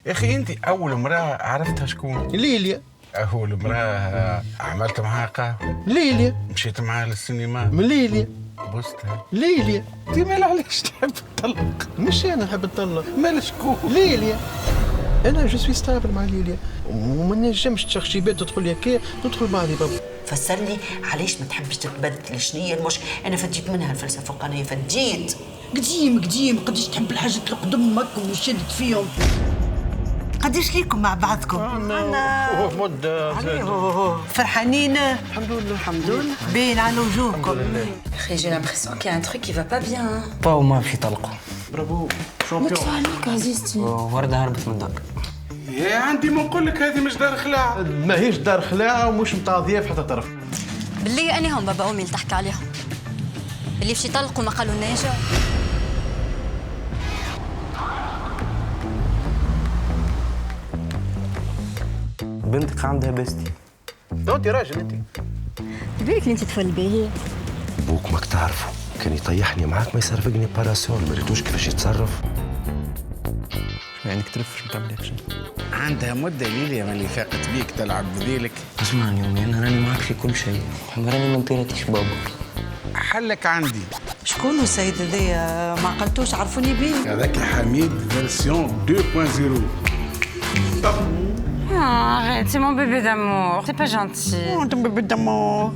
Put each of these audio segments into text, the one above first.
يا اخي انت اول امراه عرفتها شكون؟ ليليا. اول امراه عملت معها قهوه؟ ليليا. مشيت معها للسينما؟ من ليليا. بوستها؟ ليليا. انت مال علاش تحب تطلق؟ مش انا نحب نطلق، مال شكون؟ ليليا. انا جو سوي ستابل مع ليليا وما نجمش تشخشيبات تدخل يا كي تدخل بعدي بابا. فسر لي علاش ما تحبش تتبدل، شنو هي المش انا فديت منها الفلسفه الفوقانيه فديت قديم قديش تحب الحاجات اللي قدامك وشدت فيهم. قديش ليكم مع بعضكم؟ أنا مدة فرحانين؟ الحمد لله باين على وجوهكم. Après, j'ai l'impression qu'il y a un truc qui va pas bien. باو ما في طلقه. برافو شامبيون. عليك عزيزتي. وردة هربت من الدار. يا عندي ما نقول لك هذه مش دار خلاع. ماهيش دار خلاعة ومش متاع ضياف حتى طرف. باللي أنا هم بابا أمي اللي تحكي عليهم، اللي في يطلقوا ما قالوا لناش. بنتك عندها بستي. انت راجل انت. بالك اللي انت تفل به. بوك ماك تعرفه كان يطيحني معاك ما يصرفقني باراسول، ما ريتوش كيفاش يتصرف. يعني ترفش ما تعملكش. عندها مده ليليا ملي فاقت بيك تلعب بذيلك. اسمعني يومي انا راني معاك في كل شيء، راني ما نطيرتيش بابا. حلك عندي. شكون السيد هذايا؟ ما عقلتوش عرفوني بيه. هذاك حميد فيرسيون 2.0. Arrête, c'est mon bébé d'amour. C'est pas gentil. انت بيبي دمار.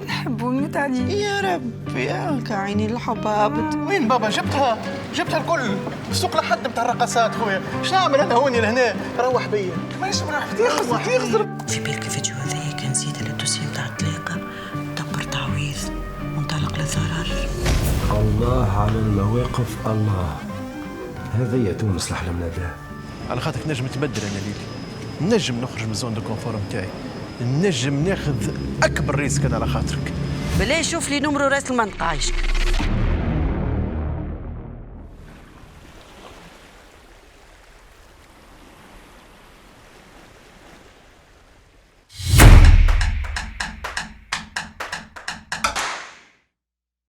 نحبو نموت عليه. يا ربي يا عيني الحباب. وين بابا جبتها الكل السوق لحد بتاع الرقصات خويا. شنو نعمل انا هوني لهنا؟ روح بيا. مانيش راح يخسر. في بالك الفيديو هذايا كان زيد على الدوسي نتاع الطلاقه، دبر تعويض منطلق للضرر. الله على المواقف، الله. هذه تونس الأحلام نادرة. على خاطرك نجم تبدل انا ليلي، نجم نخرج من زون دو كونفور نتاعي، نجم ناخذ اكبر ريسك انا على خاطرك. بلاش شوف لي نمرو راس المنطقه عايشك.